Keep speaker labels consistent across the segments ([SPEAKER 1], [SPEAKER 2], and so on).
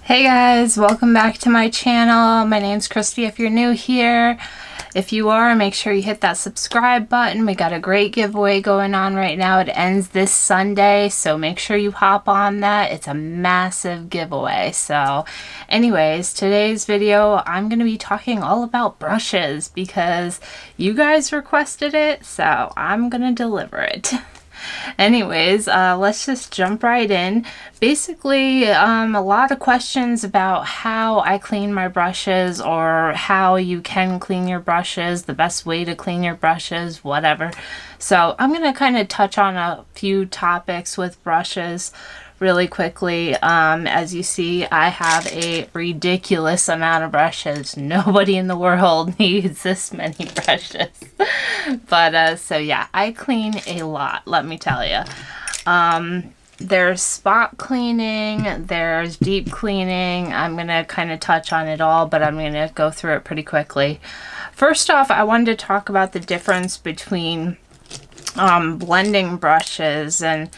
[SPEAKER 1] Hey guys, welcome back to my channel. My name's Christy if you're new here. If you are, make sure you hit that subscribe button. We got a great giveaway going on right now. It ends this Sunday, so make sure you hop on that. It's a massive giveaway. So anyways, today's video, I'm going to be talking all about brushes because you guys requested it, so I'm going to deliver it. Anyways, let's just jump right in. Basically, a lot of questions about how I clean my brushes or how you can clean your brushes, the best way to clean your brushes, whatever. So I'm going to kind of touch on a few topics with brushes really quickly. As you see, I have a ridiculous amount of brushes. Nobody in the world needs this many brushes. But so yeah, I clean a lot, let me tell you. There's spot cleaning, there's deep cleaning. I'm gonna kind of touch on it all, but I'm gonna go through it pretty quickly. First off, I wanted to talk about the difference between blending brushes and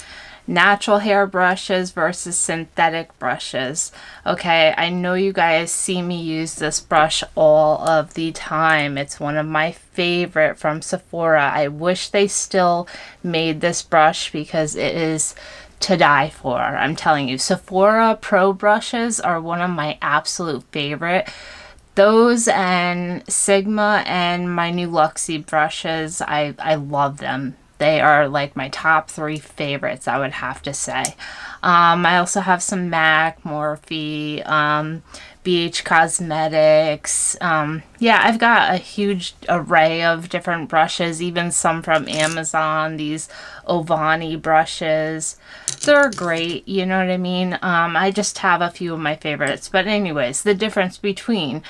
[SPEAKER 1] natural hair brushes versus synthetic brushes. Okay, I know you guys see me use this brush all of the time. It's one of my favorite from Sephora. I wish they still made this brush because it is to die for. I'm telling you, Sephora Pro brushes are one of my absolute favorite. Those and Sigma and my new Luxie brushes, I love them. They are like my top 3 favorites, I would have to say. I also have some MAC, Morphe, BH Cosmetics. Yeah, I've got a huge array of different brushes, even some from Amazon, these Ovani brushes. They're great, you know what I mean? I just have a few of my favorites. But anyways, the difference between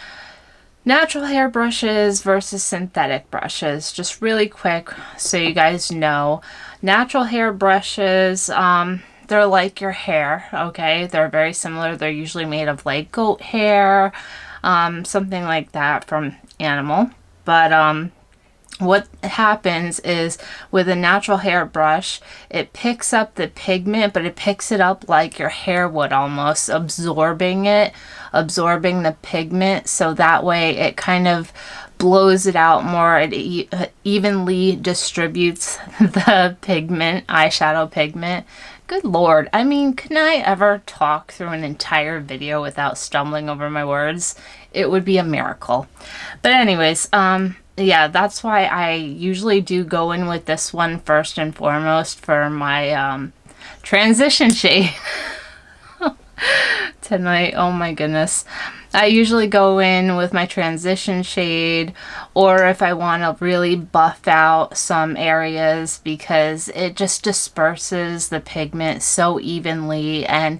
[SPEAKER 1] natural hair brushes versus synthetic brushes, just really quick so you guys know. Natural hair brushes, they're like your hair, okay? They're very similar. They're usually made of like goat hair, something like that from animal. But what happens is with a natural hair brush, it picks up the pigment, but it picks it up like your hair would almost, absorbing the pigment, so that way it kind of blows it out more. It evenly distributes the pigment, eyeshadow pigment. Good Lord. I mean, can I ever talk through an entire video without stumbling over my words? It would be a miracle. But anyways, yeah, that's why I usually do go in with this one first and foremost for my transition shade. Tonight, oh my goodness. I usually go in with my transition shade, or if I want to really buff out some areas, because it just disperses the pigment so evenly and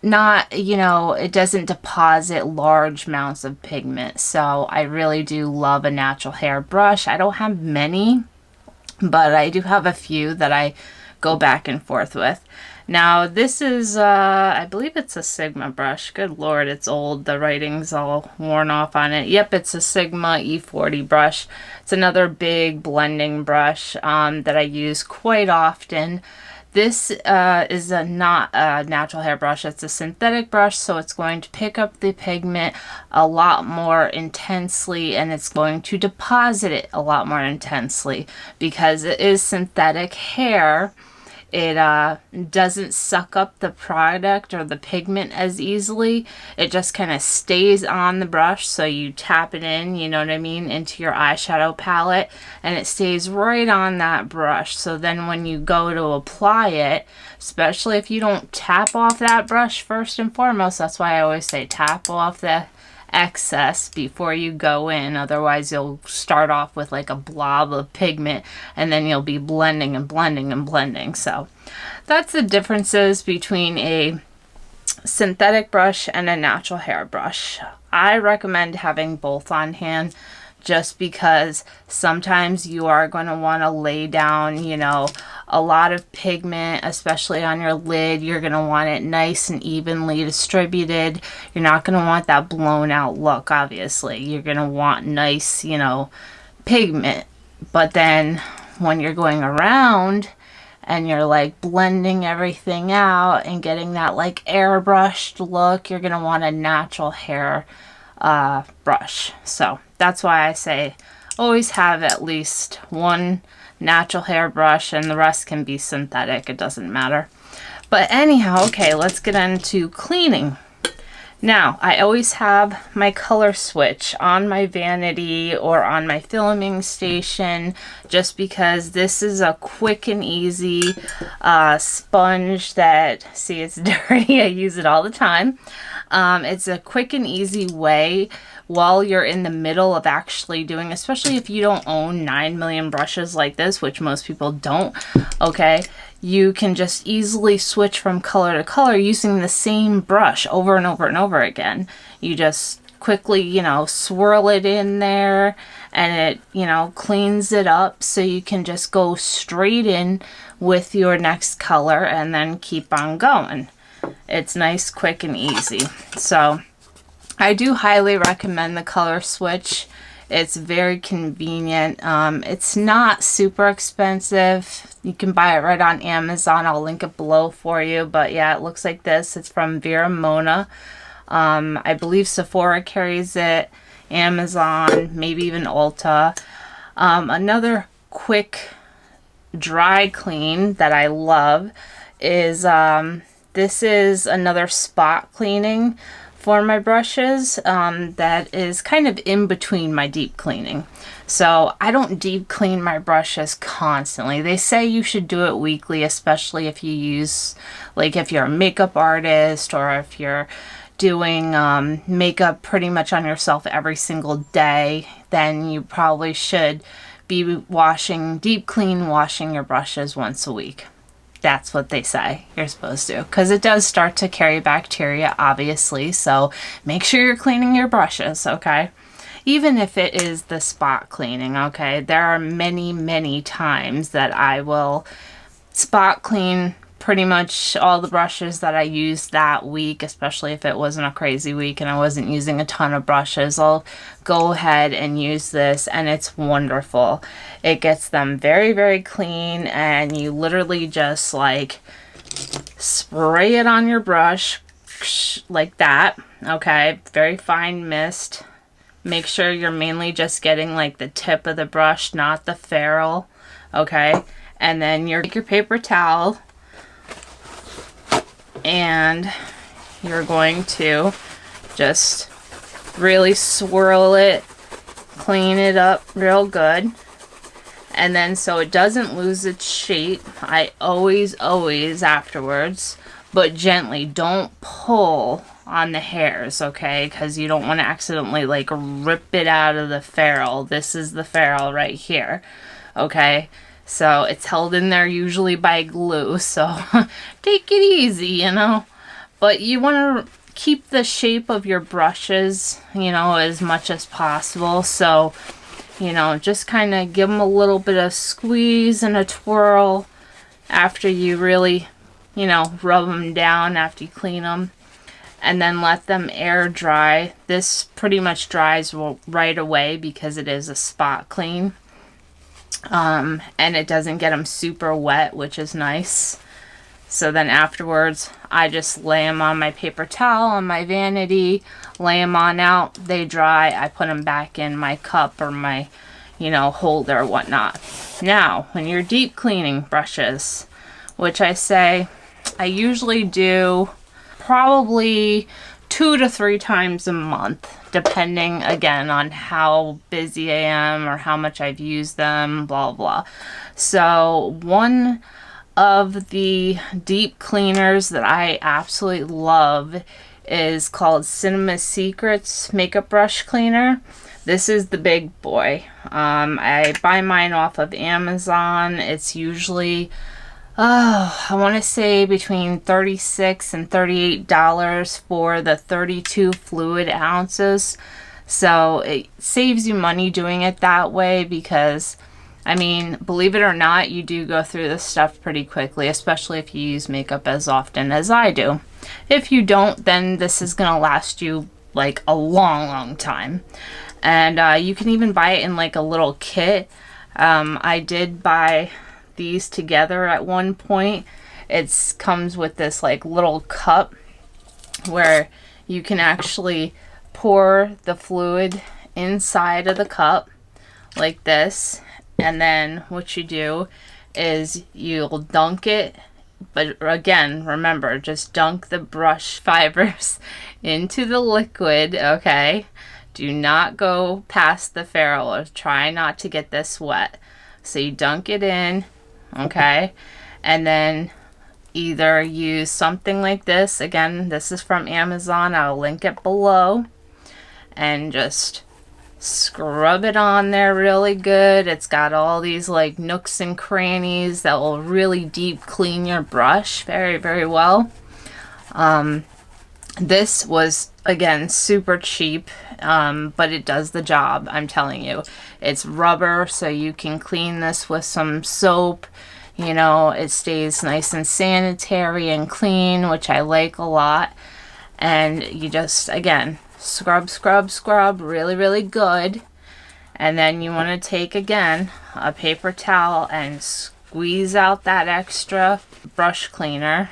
[SPEAKER 1] not, you know, it doesn't deposit large amounts of pigment. So I really do love a natural hair brush. I don't have many, but I do have a few that I go back and forth with. Now this is, I believe it's a Sigma brush. Good Lord, it's old. The writing's all worn off on it. Yep, it's a Sigma E40 brush. It's another big blending brush that I use quite often. This is not a natural hair brush. It's a synthetic brush, so it's going to pick up the pigment a lot more intensely, and it's going to deposit it a lot more intensely because it is synthetic hair. It doesn't suck up the product or the pigment as easily. It just kind of stays on the brush, so you tap it in, you know what I mean, into your eyeshadow palette, and it stays right on that brush. So then when you go to apply it, especially if you don't tap off that brush first and foremost, that's why I always say tap off the excess before you go in, otherwise you'll start off with like a blob of pigment and then you'll be blending and blending and blending. So that's the differences between a synthetic brush and a natural hair brush. I recommend having both on hand just because sometimes you are going to want to lay down, you know, a lot of pigment, especially on your lid. You're going to want it nice and evenly distributed. You're not going to want that blown out look, obviously. You're going to want nice, you know, pigment. But then when you're going around and you're like blending everything out and getting that like airbrushed look, you're gonna want a natural hair brush. So that's why I say always have at least one natural hair brush, and the rest can be synthetic, it doesn't matter. But anyhow, okay, let's get into cleaning. Now, I always have my color switch on my vanity or on my filming station, just because this is a quick and easy sponge that, see, it's dirty, I use it all the time. It's a quick and easy way while you're in the middle of actually doing, especially if you don't own 9 million brushes like this, which most people don't, okay? You can just easily switch from color to color using the same brush over and over and over again. You just quickly, you know, swirl it in there and it, you know, cleans it up, so you can just go straight in with your next color and then keep on going. It's nice, quick, and easy. So I do highly recommend the color switch. It's very convenient. It's not super expensive. You can buy it right on Amazon. I'll link it below for you. But yeah, it looks like this. It's from Verma. I believe Sephora carries it, Amazon, maybe even Ulta. Another quick dry clean that I love is this is another spot cleaning for my brushes that is kind of in between my deep cleaning. So I don't deep clean my brushes constantly. They say you should do it weekly, especially if you use, like if you're a makeup artist or if you're doing makeup pretty much on yourself every single day, then you probably should be deep clean washing your brushes once a week. That's what they say you're supposed to, because it does start to carry bacteria, obviously, so make sure you're cleaning your brushes, okay? Even if it is the spot cleaning, okay? There are many times that I will spot clean pretty much all the brushes that I used that week, especially if it wasn't a crazy week and I wasn't using a ton of brushes. I'll go ahead and use this, and it's wonderful. It gets them very clean, and you literally just like spray it on your brush like that, okay? Very fine mist. Make sure you're mainly just getting like the tip of the brush, not the ferrule, okay? And then take your paper towel, and you're going to just really swirl it, clean it up real good, and then so it doesn't lose its shape, I always afterwards, but gently, don't pull on the hairs, okay, because you don't want to accidentally like rip it out of the ferrule. This is the ferrule right here, okay? So it's held in there usually by glue, so take it easy, you know. But you want to keep the shape of your brushes, you know, as much as possible. So, you know, just kind of give them a little bit of squeeze and a twirl after you really, you know, rub them down after you clean them. And then let them air dry. This pretty much dries right away because it is a spot clean. And it doesn't get them super wet, which is nice. So then afterwards, I just lay them on my paper towel on my vanity, lay them on out, they dry, I put them back in my cup or my, you know, holder or whatnot. Now, when you're deep cleaning brushes, which I say I usually do probably 2 to 3 times a month, depending again on how busy I am or how much I've used them, blah blah. So one of the deep cleaners that I absolutely love is called Cinema Secrets Makeup Brush Cleaner. This is the big boy. I buy mine off of Amazon. It's usually I want to say between $36 and $38 for the 32 fluid ounces. So it saves you money doing it that way because, I mean, believe it or not, you do go through this stuff pretty quickly, especially if you use makeup as often as I do. If you don't, then this is going to last you like a long time. And you can even buy it in like a little kit. I did buy these together at one point. It comes with this like little cup where you can actually pour the fluid inside of the cup like this, and then what you do is you'll dunk it, but again, remember, just dunk the brush fibers into the liquid, okay? Do not go past the ferrule, or try not to get this wet. So you dunk it in, okay? And then either use something like this. Again, this is from Amazon. I'll link it below. And just scrub it on there really good. It's got all these like nooks and crannies that will really deep clean your brush very, very well. This was, again, super cheap, but it does the job, I'm telling you. It's rubber, so you can clean this with some soap. You know, it stays nice and sanitary and clean, which I like a lot. And you just, again, scrub, scrub, scrub really, really good. And then you want to take, again, a paper towel and squeeze out that extra brush cleaner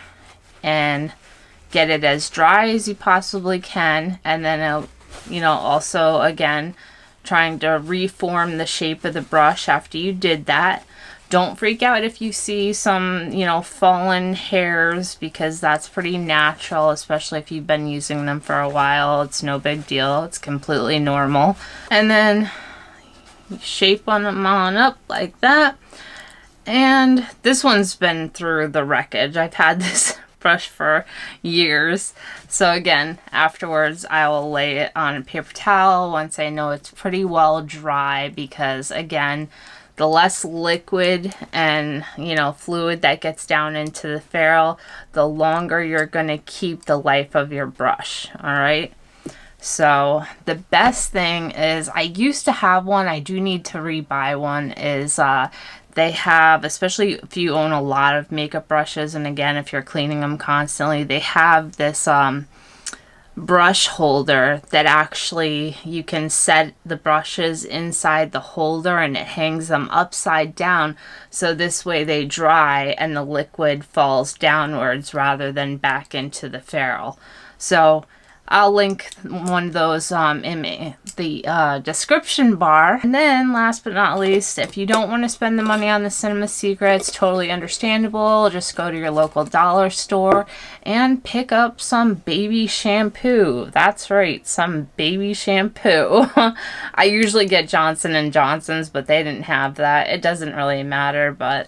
[SPEAKER 1] and get it as dry as you possibly can. And then, you know, also, again, trying to reform the shape of the brush after you did that. Don't freak out if you see some, you know, fallen hairs, because that's pretty natural, especially if you've been using them for a while. It's no big deal. It's completely normal. And then you shape them on up like that. And this one's been through the wreckage. I've had this brush for years. So again, afterwards I will lay it on a paper towel once I know it's pretty well dry, because again, the less liquid and, you know, fluid that gets down into the ferrule, the longer you're going to keep the life of your brush. All right. So the best thing is, I used to have one, I do need to rebuy one, is they have, especially if you own a lot of makeup brushes, and again, if you're cleaning them constantly, they have this brush holder that actually you can set the brushes inside the holder, and it hangs them upside down, so this way they dry and the liquid falls downwards rather than back into the ferrule. So I'll link one of those in the description bar. And then last but not least, if you don't want to spend the money on the Cinema Secret, it's totally understandable. Just go to your local dollar store and pick up some baby shampoo. That's right, some baby shampoo. I usually get Johnson & Johnson's, but they didn't have that. It doesn't really matter, but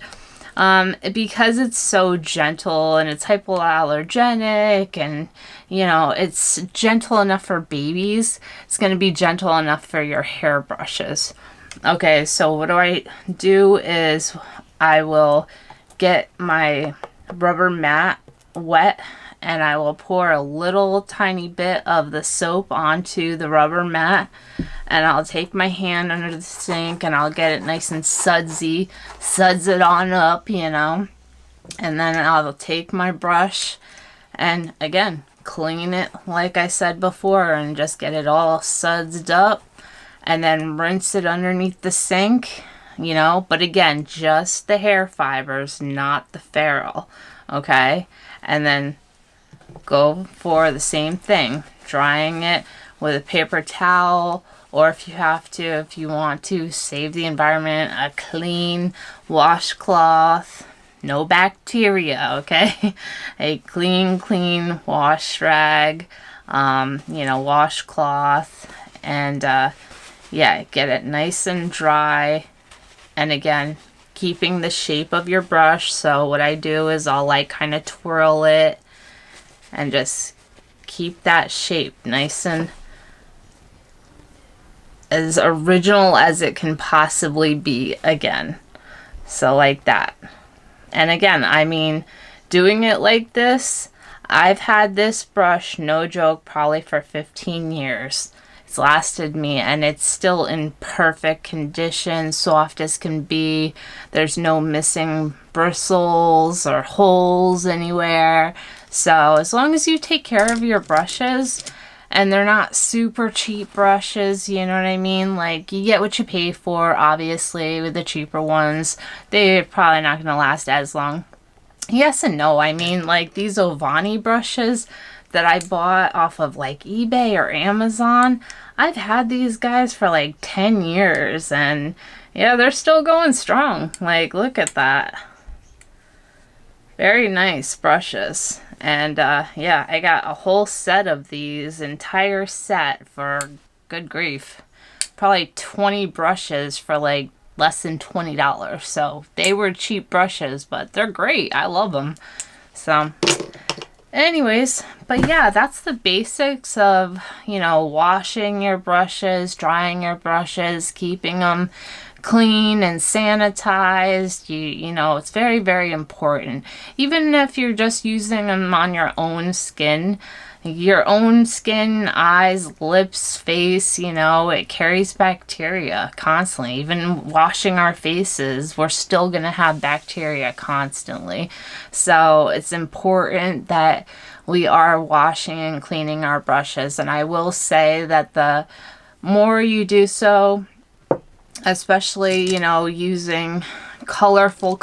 [SPEAKER 1] because it's so gentle and it's hypoallergenic, and you know, it's gentle enough for babies, it's going to be gentle enough for your hair brushes. Okay, so what I do is I will get my rubber mat wet, and I will pour a little tiny bit of the soap onto the rubber mat, and I'll take my hand under the sink and I'll get it nice and sudsy, suds it on up, you know, and then I'll take my brush and again clean it like I said before, and just get it all sudsed up, and then rinse it underneath the sink, you know, but again, just the hair fibers, not the ferrule, okay? And then go for the same thing, drying it with a paper towel, or if you have to, if you want to save the environment, a clean washcloth, no bacteria, okay? A clean wash rag, you know, washcloth, and yeah, get it nice and dry. And again, keeping the shape of your brush. So what I do is I'll like kind of twirl it and just keep that shape nice and as original as it can possibly be again. So like that. And again, I mean, doing it like this, I've had this brush, no joke, probably for 15 years. It's lasted me, and it's still in perfect condition, soft as can be. There's no missing bristles or holes anywhere. So as long as you take care of your brushes And they're not super cheap brushes, you know what I mean? Like, you get what you pay for, obviously, with the cheaper ones. They're probably not going to last as long. Yes and no. I mean, like, these Ovani brushes that I bought off of, like, eBay or Amazon, I've had these guys for, like, 10 years. And, yeah, they're still going strong. Like, look at that. Very nice brushes. And yeah, I got a whole set of these, entire set, for good grief, probably 20 brushes for like less than $20. So they were cheap brushes, but they're great. I love them. So anyways, but yeah, that's the basics of, you know, washing your brushes, drying your brushes, keeping them clean and sanitized. You know, it's very, very important. Even if you're just using them on your own skin, eyes, lips, face, you know, it carries bacteria constantly. Even washing our faces, we're still going to have bacteria constantly. So it's important that we are washing and cleaning our brushes. And I will say that the more you do so, especially, you know, using colorful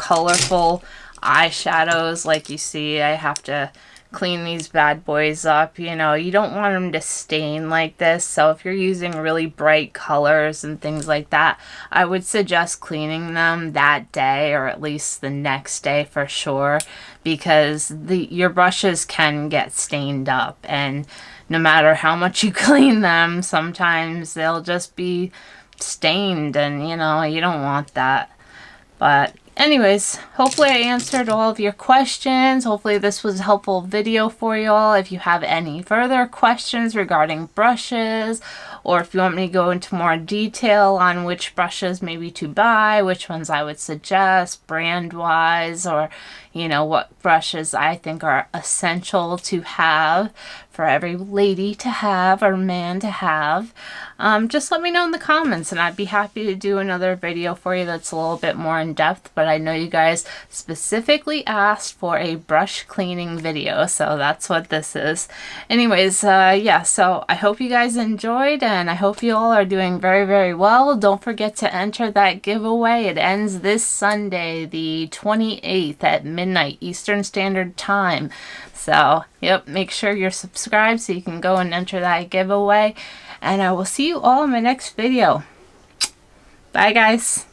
[SPEAKER 1] eyeshadows, like you see, I have to clean these bad boys up. You know, you don't want them to stain like this. So if you're using really bright colors and things like that, I would suggest cleaning them that day, or at least the next day for sure, because your brushes can get stained up, and no matter how much you clean them, sometimes they'll just be stained, and you know, you don't want that. But anyways, hopefully I answered all of your questions. Hopefully this was a helpful video for you all. If you have any further questions regarding brushes, or if you want me to go into more detail on which brushes maybe to buy, which ones I would suggest brand wise, or you know, what brushes I think are essential to have for every lady to have or man to have, just let me know in the comments, and I'd be happy to do another video for you that's a little bit more in depth. But I know you guys specifically asked for a brush cleaning video, so that's what this is. Anyways, yeah, so I hope you guys enjoyed, and I hope you all are doing very, very well. Don't forget to enter that giveaway. It ends this Sunday, the 28th at midnight Eastern Standard Time. So, yep, make sure you're subscribed so you can go and enter that giveaway. And I will see you all in my next video. Bye, guys.